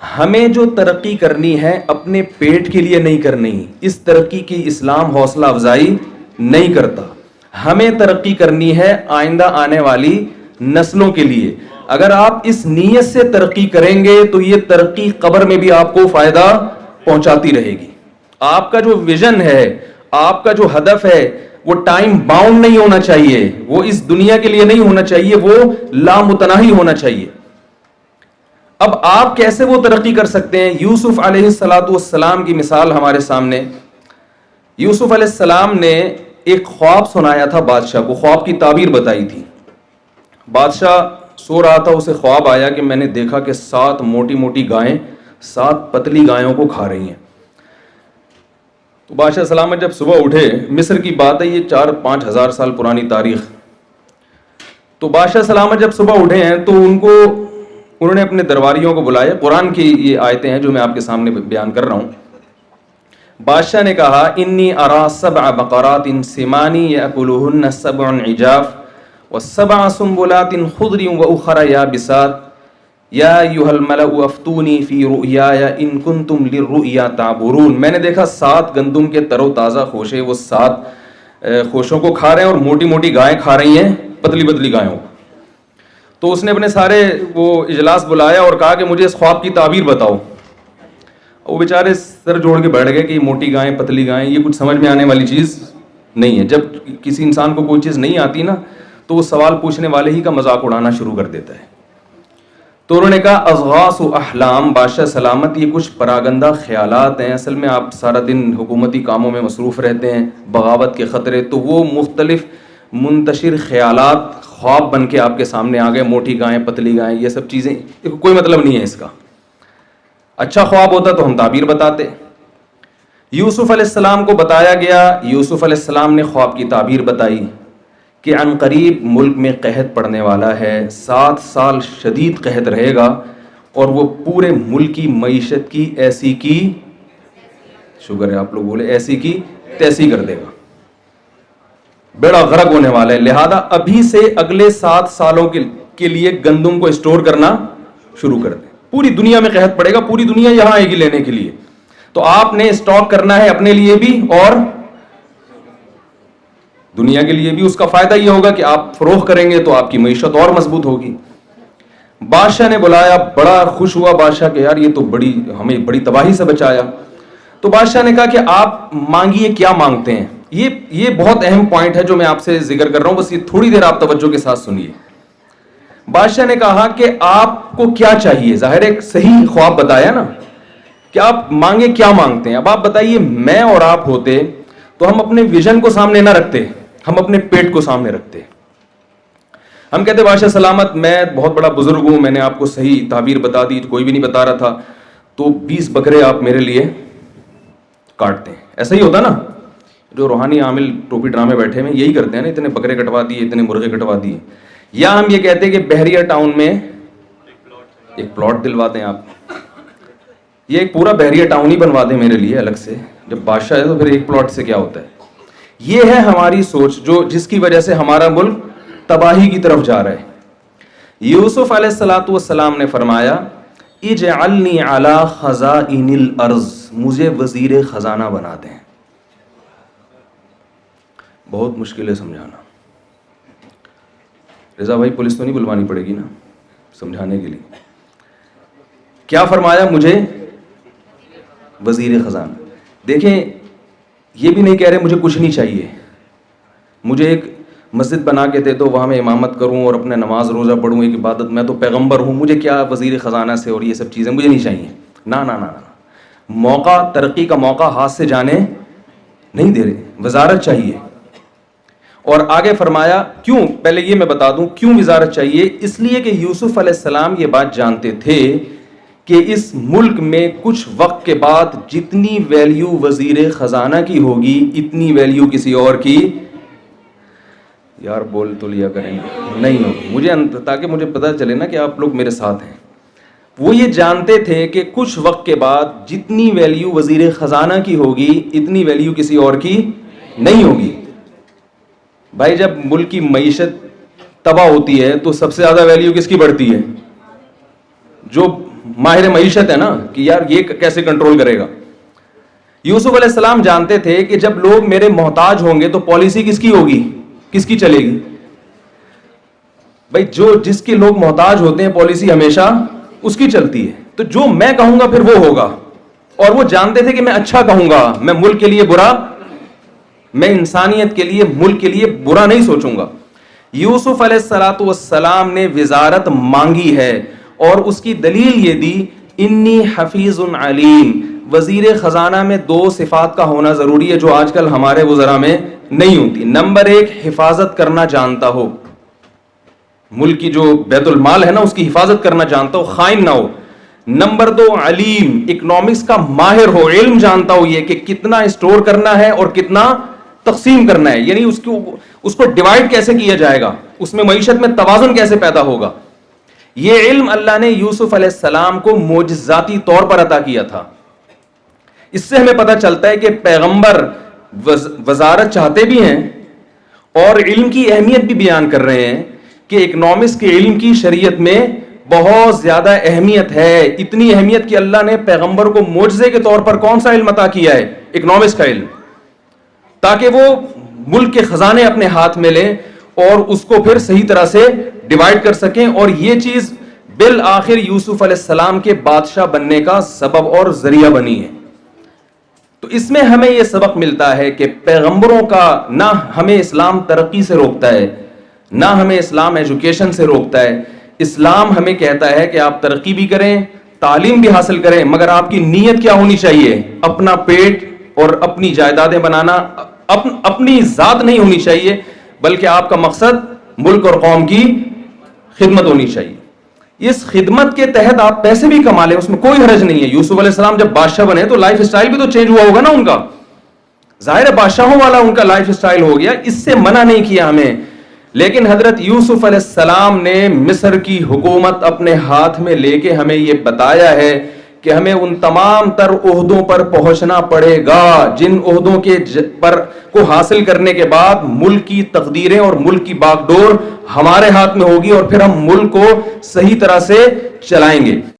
हमें जो तरक्की करनी है अपने पेट के लिए नहीं करनी, इस तरक्की की इस्लाम हौसला अफजाई नहीं करता। हमें तरक्की करनी है आइंदा आने वाली नस्लों के लिए। अगर आप इस नीयत से तरक्की करेंगे तो ये तरक्की कब्र में भी आपको फायदा पहुंचाती रहेगी। आपका जो विजन है, आपका जो हदफ है, वो टाइम बाउंड नहीं होना चाहिए, वो इस दुनिया के लिए नहीं होना चाहिए, वो लामुतनाही होना चाहिए। अब आप कैसे वो तरक्की कर सकते हैं? यूसुफ अलैहिस्सलाम की मिसाल हमारे सामने। यूसुफ अलैहिस्सलाम ने एक ख्वाब सुनाया था बादशाह को, ख्वाब की ताबीर बताई थी। बादशाह सो रहा था, उसे ख्वाब आया कि मैंने देखा कि 7 मोटी मोटी गायें 7 पतली गायों को खा रही हैं। तो बादशाह सलामत जब सुबह उठे, मिस्र की बात है, ये 4-5 हज़ार साल पुरानी तारीख। तो बादशाह सलामत जब सुबह उठे हैं तो उन्होंने अपने दरबारियों को बुलाया। कुरान की ये आयतें हैं जो मैं आपके सामने बयान कर रहा हूं। बादशाह ने कहा, इन्नी अरा सबअ बकरातिन सिमानी यअकुलुहुन्न सबउन इजाफ व सबअ सुंबुलातिन खुदरी व उखरा याबिसात या अय्युहल मलअ अफ्तूनी फी रुयाया इन कुंतुम लिर्रुया ताबुरून। मैंने देखा 7 गंदुम के तरोताज़ा खोशे वो 7 खोशों को खा रहे हैं और मोटी मोटी गायें खा रही हैं पतली पतली गायों को। तो उसने अपने सारे वो इजलास बुलाया और कहा कि मुझे इस ख्वाब की ताबीर बताओ। वो बेचारे सर जोड़ के बैठ गए कि मोटी गायें पतली गायें ये कुछ समझ में आने वाली चीज़ नहीं है। जब किसी इंसान को कोई चीज़ नहीं आती ना तो वो सवाल पूछने वाले ही का मजाक उड़ाना शुरू कर देता है। तो उन्होंने कहा, अज़ग़ासु अहलाम, बादशाह सलामत ये कुछ परागंदा ख्यालात हैं। असल में आप सारा दिन हुकूमती कामों में मसरूफ़ रहते हैं, बगावत के ख़तरे, तो वो मुख्तलिफ मुंतशिर ख्यालात ख्वाब बन के आपके सामने आ गए। मोटी गायें पतली गायें ये सब चीज़ें, कोई मतलब नहीं है इसका। अच्छा ख्वाब होता तो हम ताबीर बताते। यूसुफ अलैहिस्सलाम को बताया गया, यूसुफ अलैहिस्सलाम ने ख्वाब की ताबीर बताई कि अनकरीब मुल्क में कहत पड़ने वाला है, 7 साल शदीद कहत रहेगा और वो पूरे मुल्क की मईशत की ऐसी की, शुगर है आप लोग बोले, ऐसी की तैसी कर देगा, बेड़ा गर्क होने वाला है। लिहाजा अभी से अगले 7 सालों के लिए गंदुम को स्टोर करना शुरू कर दें। पूरी दुनिया में कहत पड़ेगा, पूरी दुनिया यहां आएगी लेने के लिए, तो आपने स्टॉक करना है अपने लिए भी और दुनिया के लिए भी। उसका फायदा यह होगा कि आप फरोख्त करेंगे तो आपकी मईशत और मजबूत होगी। बादशाह ने बुलाया, बड़ा खुश हुआ बादशाह के, यार ये तो हमें बड़ी तबाही से बचाया। तो बादशाह ने कहा कि आप मांगिए, क्या मांगते हैं। ये बहुत अहम पॉइंट है जो मैं आपसे जिक्र कर रहा हूं, बस ये थोड़ी देर आप तवज्जो के साथ सुनिए। बादशाह ने कहा कि आपको क्या चाहिए। जाहिर एक सही ख्वाब बताया ना कि आप मांगे, क्या मांगते हैं। अब आप बताइए, मैं और आप होते तो हम अपने विजन को सामने ना रखते, हम अपने पेट को सामने रखते। हम कहते, बादशाह सलामत मैं बहुत बड़ा बुजुर्ग हूं, मैंने आपको सही ताबीर बता दी, कोई भी नहीं बता रहा था, तो 20 बकरे आप मेरे लिए काटते हैं। ऐसा ही होता ना, जो रूहानी आमिल टोपी ड्रामे बैठे हैं यही करते हैं ना, इतने बकरे कटवा दिए, इतने मुर्गे कटवा दिए। या हम ये कहते हैं कि बहरिया टाउन में एक प्लॉट दिलवाते हैं आप, ये एक पूरा बहरिया टाउन ही बनवा दें मेरे लिए अलग से। जब बादशाह है तो फिर एक प्लॉट से क्या होता है। ये है हमारी सोच जिसकी वजह से हमारा मुल्क तबाही की तरफ जा रहा है। यूसुफ अलैहिस्सलाम ने फरमाया, इजअलनी अला खज़ाइनिल अर्ज़, मुझे वजीर खजाना बना दें। बहुत मुश्किल है समझाना। रिजा भाई, पुलिस तो नहीं बुलवानी पड़ेगी ना समझाने के लिए। क्या फरमाया, मुझे वजीर खजाना। देखें, ये भी नहीं कह रहे मुझे कुछ नहीं चाहिए, मुझे एक मस्जिद बना के दे दो, वहाँ मैं इमामत करूँ और अपने नमाज रोज़ा पढ़ूँ, एक इबादत, मैं तो पैगंबर हूँ, मुझे क्या वजीर ख़जाना से और ये सब चीज़ें मुझे नहीं चाहिए। ना ना ना ना, मौका, तरक्की का मौका हाथ से जाने नहीं दे रहे, वजारत चाहिए। और आगे फरमाया, क्यों, पहले ये मैं बता दूं क्यों वजारत चाहिए। इसलिए कि यूसुफ अलैहिस्सलाम ये बात जानते थे कि इस मुल्क में कुछ वक्त के बाद जितनी वैल्यू वजीर खजाना की होगी, इतनी वैल्यू किसी और की, यार बोल तो लिया करेंगे, नहीं होगी। मुझे ताकि मुझे पता चले ना कि आप लोग मेरे साथ हैं। वो ये जानते थे कि कुछ वक्त के बाद जितनी वैल्यू वजीर खजाना की होगी, इतनी वैल्यू किसी और की नहीं होगी। भाई, जब मुल्क की मईशत तबाह होती है तो सबसे ज्यादा वैल्यू किसकी बढ़ती है? जो माहिर मईशत है ना कि यार ये कैसे कंट्रोल करेगा। यूसुफ अलैहिस्सलाम जानते थे कि जब लोग मेरे मोहताज होंगे तो पॉलिसी किसकी होगी, किसकी चलेगी? भाई जो जिसके लोग मोहताज होते हैं पॉलिसी हमेशा उसकी चलती है। तो जो मैं कहूंगा फिर वो होगा। और वो जानते थे कि मैं अच्छा कहूंगा, मैं मुल्क के लिए बुरा, मैं इंसानियत के लिए, मुल्क के लिए बुरा नहीं सोचूंगा। यूसुफ अलैहिस्सलाम ने विजारत मांगी है और उसकी दलील ये दी, इन्नी हफीजुन अलीम। वजीर खजाना में दो सिफात का होना जरूरी है जो आजकल हमारे वज़रा में नहीं होती। नंबर एक, हिफाजत करना जानता हो, मुल्क की जो बैतुल माल है ना उसकी हिफाजत करना जानता हो, खाइन ना हो। नंबर दो, अलीम, इकोनॉमिक्स का माहिर हो, इल्म जानता हो ये कि कितना स्टोर करना है और कितना तकसीम करना है, यानी उसको डिवाइड कैसे किया जाएगा, उसमें मईशत में तवाजुन कैसे पैदा होगा। यह इल्म अल्लाह ने यूसुफ अलैहिस्सलाम को मोजज़ाती तौर पर अता किया था। इससे हमें पता चलता है कि पैगंबर वजारत चाहते भी हैं और इल्म की अहमियत भी बयान कर रहे हैं कि इकोनॉमिक्स के इल्म की शरीयत में बहुत ज्यादा अहमियत है। इतनी अहमियत कि अल्लाह ने पैगंबर को मोजज़े के तौर पर कौन सा इल्म अता किया है, इकोनॉमिक्स का इल्म, ताकि वो मुल्क के खजाने अपने हाथ में लें और उसको फिर सही तरह से डिवाइड कर सकें। और ये चीज बिल आखिर यूसुफ अलैहिस्सलाम के बादशाह बनने का सबब और जरिया बनी है। तो इसमें हमें यह सबक मिलता है कि पैगंबरों का ना हमें इस्लाम तरक्की से रोकता है, ना हमें इस्लाम एजुकेशन से रोकता है। इस्लाम हमें कहता है कि आप तरक्की भी करें, तालीम भी हासिल करें, मगर आपकी नीयत क्या होनी चाहिए? अपना पेट और अपनी जायदादें बनाना, अपनी जात नहीं होनी चाहिए, बल्कि आपका मकसद मुल्क और कौम की खिदमत होनी चाहिए। इस खिदमत के तहत आप पैसे भी कमा लें, उसमें कोई हर्ज नहीं है। यूसुफ अलैहिस्सलाम जब बादशाह बने तो लाइफ स्टाइल भी तो चेंज हुआ होगा ना उनका, जाहिर है बादशाहों वाला उनका लाइफ स्टाइल हो गया, इससे मना नहीं किया हमें। लेकिन हजरत यूसुफ अलैहिस्सलाम ने मिस्र की हुकूमत अपने हाथ में लेके हमें यह बताया है कि हमें उन तमाम तर ओहदों पर पहुंचना पड़ेगा जिन ओहदों के पर को हासिल करने के बाद मुल्क की तकदीरें और मुल्क की बागडोर हमारे हाथ में होगी और फिर हम मुल्क को सही तरह से चलाएंगे।